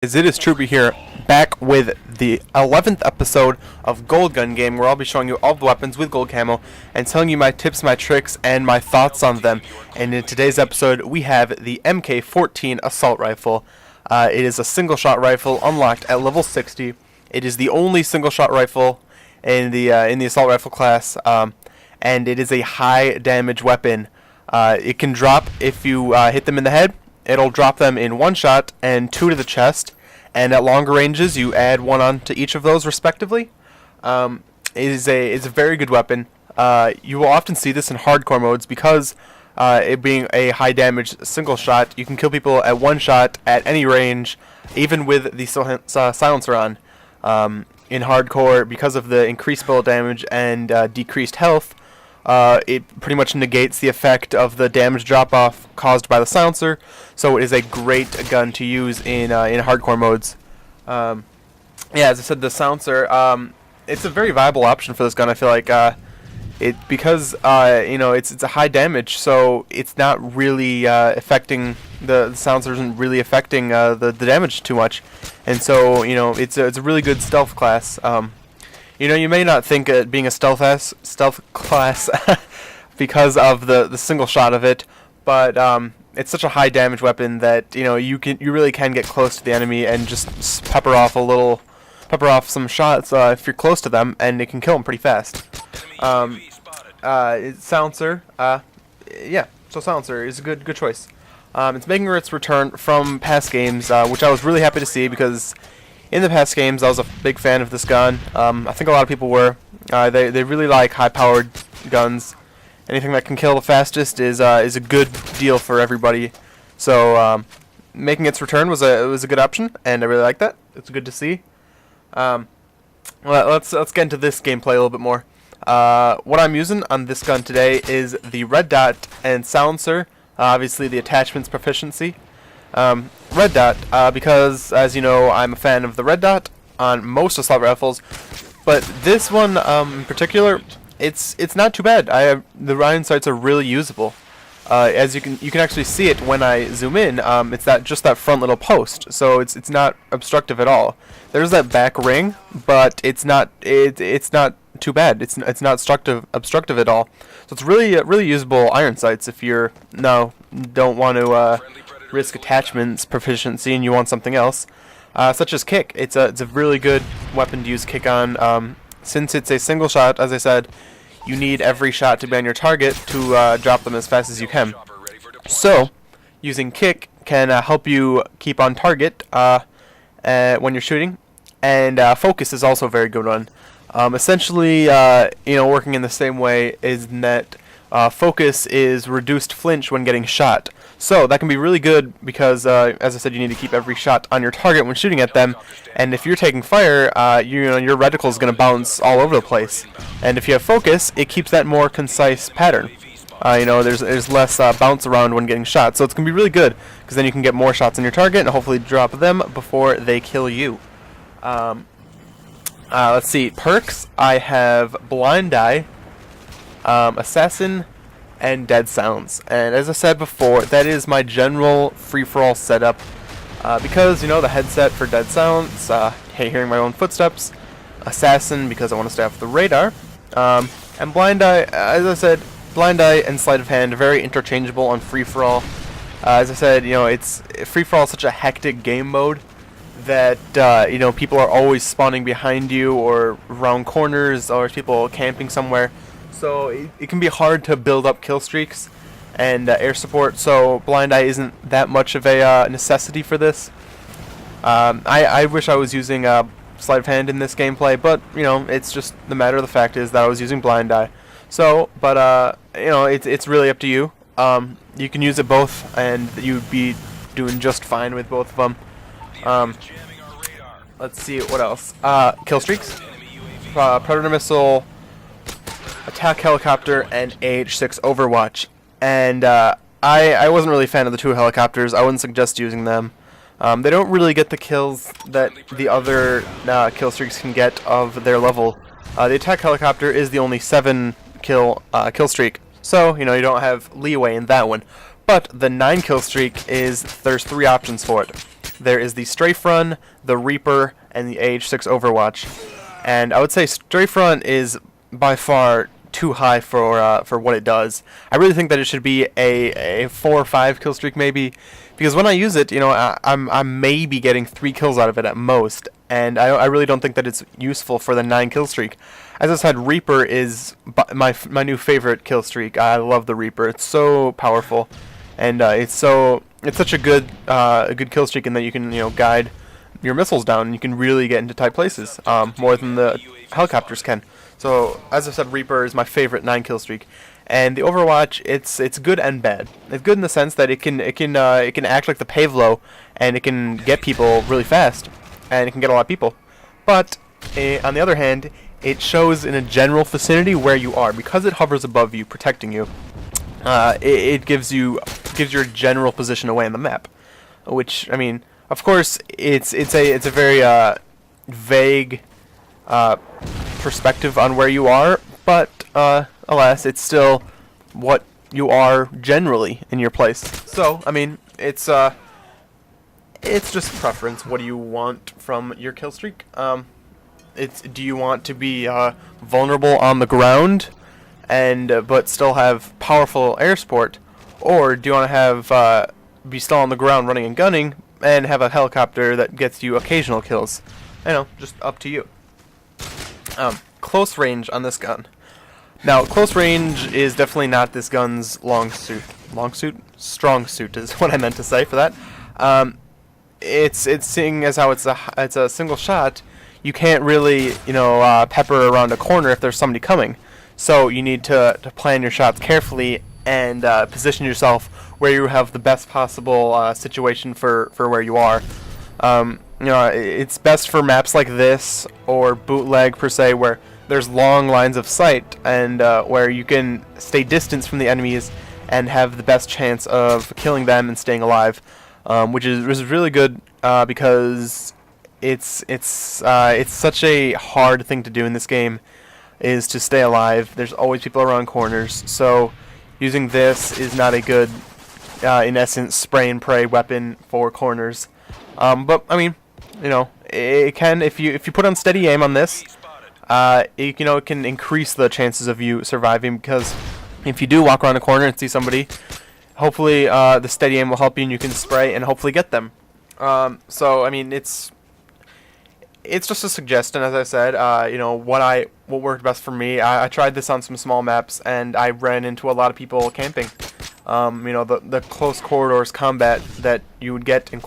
It is Troopy here, back with the 11th episode of Gold Gun Game, where I'll be showing you all the weapons with gold camo and telling you my tips, my tricks, and my thoughts on them. And in today's episode, we have the MK14 Assault Rifle. It is a single-shot rifle unlocked at level 60. It is the only single-shot rifle in the assault rifle class, and it is a high-damage weapon. It can drop if you hit them in the head. It'll drop them in one shot and two to the chest, and at longer ranges you add one on to each of those respectively. It is a very good weapon. You will often see this in hardcore modes because it being a high damage single shot, you can kill people at one shot at any range, even with the silencer on. In hardcore, because of the increased bullet damage and decreased health, it pretty much negates the effect of the damage drop-off caused by the silencer, so it is a great gun to use in hardcore modes. Yeah, as I said, the silencer, it's a very viable option for this gun. I feel like because it's a high damage, so it's not really affecting the silencer isn't really affecting the damage too much, and so it's a really good stealth class. You may not think it being a stealth class because of the single shot of it, but it's such a high damage weapon that you really can get close to the enemy and just pepper off some shots if you're close to them, and it can kill them pretty fast. Silencer, yeah, so silencer is a good choice. It's making its return from past games, which I was really happy to see because in the past games, I was a big fan of this gun. I think a lot of people were. They really like high-powered guns. Anything that can kill the fastest is a good deal for everybody. So making its return was a good option, and I really like that. It's good to see. Let's get into this gameplay a little bit more. What I'm using on this gun today is the red dot and silencer. Obviously, the attachments proficiency. Red dot, because as you know, I'm a fan of the red dot on most assault rifles, but this one in particular, it's not too bad. The iron sights are really usable. As you can actually see it when I zoom in. It's just that front little post, so it's not obstructive at all. There's that back ring, but it's not too bad. It's not obstructive at all. So it's really usable iron sights if you're don't want to risk attachments proficiency and you want something else, such as kick. It's a really good weapon to use kick on. Since it's a single shot, as I said, you need every shot to be on your target to drop them as fast as you can. So using kick can help you keep on target when you're shooting, and focus is also a very good one. Essentially, working in the same way is that focus is reduced flinch when getting shot. So that can be really good because, as I said, you need to keep every shot on your target when shooting at them. And if you're taking fire, your reticle is going to bounce all over the place. And if you have focus, it keeps that more concise pattern. There's less bounce around when getting shot. So it's going to be really good because then you can get more shots on your target and hopefully drop them before they kill you. Let's see. Perks, I have Blind Eye, Assassin, and Dead Sounds. And as I said before, that is my general free-for-all setup. Because, the headset for Dead Sounds, hearing my own footsteps, Assassin because I want to stay off the radar, and Blind Eye, as I said, Blind Eye and Sleight of Hand, very interchangeable on free-for-all. As I said, it's free-for-all is such a hectic game mode that, people are always spawning behind you or around corners, or people camping somewhere. So it can be hard to build up kill streaks and air support, so Blind Eye isn't that much of a necessity for this. I wish I was using Sleight of Hand in this gameplay, but it's just the matter of the fact is that I was using Blind Eye. So, but it's really up to you. You can use it both, and you'd be doing just fine with both of them. Let's see what else. Kill streaks, Predator Missile, Attack Helicopter, and AH-6 Overwatch. And I wasn't really a fan of the two helicopters. I wouldn't suggest using them. They don't really get the kills that the other kill streaks can get of their level. The Attack Helicopter is the only 7 kill streak, so you don't have leeway in that one. But the 9 kill streak there's 3 options for it. there is the Strafe Run, the Reaper, and the AH6 Overwatch. And I would say Strafe Run is by far too high for what it does. I really think that it should be a 4 or 5 kill streak maybe, because when I use it, you know, I'm maybe getting 3 kills out of it at most, and I really don't think that it's useful for the 9 kill streak. As I said, Reaper is my new favorite kill streak. I love the Reaper. It's so powerful, and it's such a good kill streak in that you can, you know, guide your missiles down, and you can really get into tight places more than the helicopters can. So, as I said, Reaper is my favorite 9 kill streak, and the Overwatch, it's good and bad. It's good in the sense that it can act like the Pavlo, and it can get people really fast, and it can get a lot of people. But on the other hand, it shows in a general vicinity where you are, because it hovers above you, protecting you. It gives your general position away on the map, which, I mean, of course, it's a very vague perspective on where you are, but alas, it's still what you are generally in your place. So, I mean, it's just preference. What do you want from your kill streak? Do you want to be vulnerable on the ground, and but still have powerful air support, or do you want to have be still on the ground running and gunning and have a helicopter that gets you occasional kills? You know, just up to you. Close range on this gun. Now, close range is definitely not this gun's strong suit is what I meant to say for that. It's seeing as how it's a single shot. You can't really, you know, pepper around a corner if there's somebody coming. So you need to plan your shots carefully and position yourself where you have the best possible situation for where you are. You know, it's best for maps like this, or bootleg per se, where there's long lines of sight, and where you can stay distant from the enemies and have the best chance of killing them and staying alive, which is really good because it's such a hard thing to do in this game, is to stay alive. There's always people around corners, so using this is not a good, in essence, spray and pray weapon for corners. But I mean, you know, it can, if you put on steady aim on this, it can increase the chances of you surviving, because if you do walk around a corner and see somebody, hopefully the steady aim will help you and you can spray and hopefully get them. So I mean, it's just a suggestion, as I said. You know, what worked best for me. I tried this on some small maps, and I ran into a lot of people camping. You know, the close corridors combat that you would get in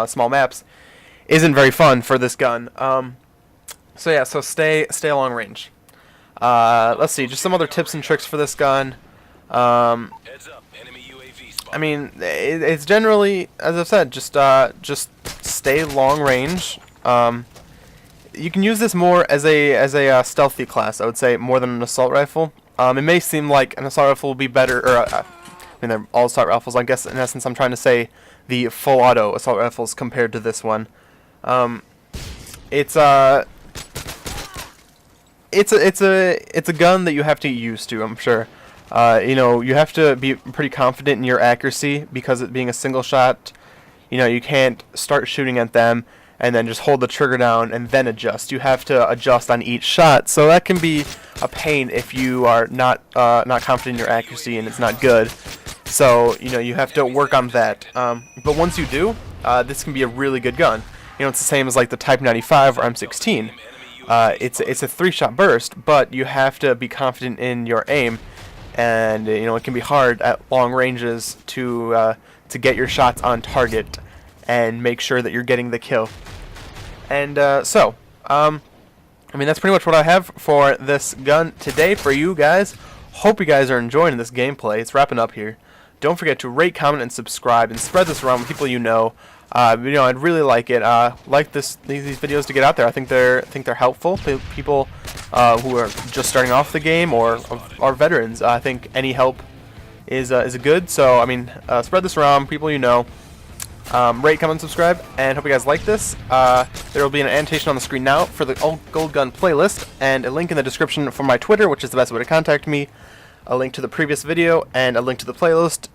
small maps isn't very fun for this gun. So yeah, so stay long range. Let's see, just some other tips and tricks for this gun. I mean, it's generally, as I've said, just stay long range. You can use this more as a stealthy class, I would say, more than an assault rifle. It may seem like an assault rifle would be better, or I mean, they're all assault rifles. I guess in essence, I'm trying to say the full auto assault rifles compared to this one. It's a gun that you have to get used to, I'm sure. You know, you have to be pretty confident in your accuracy, because it being a single shot, you know, you can't start shooting at them and then just hold the trigger down and then adjust. You have to adjust on each shot, so that can be a pain if you are not confident in your accuracy and it's not good. So, you know, you have to work on that. But once you do, this can be a really good gun. You know, it's the same as like the Type 95 or M16. It's a 3-shot burst, but you have to be confident in your aim, and you know, it can be hard at long ranges to get your shots on target and make sure that you're getting the kill. And I mean, that's pretty much what I have for this gun today for you guys. Hope you guys are enjoying this gameplay. It's wrapping up here. Don't forget to rate, comment, and subscribe, and spread this around with people you know. You know, I'd really like it. Like these videos to get out there. I think they're helpful. People who are just starting off the game or are veterans. I think any help is good. So I mean, spread this around, people you know. Rate, comment, subscribe, and hope you guys like this. There will be an annotation on the screen now for the Old Gold Gun playlist, and a link in the description for my Twitter, which is the best way to contact me. A link to the previous video, and a link to the playlist.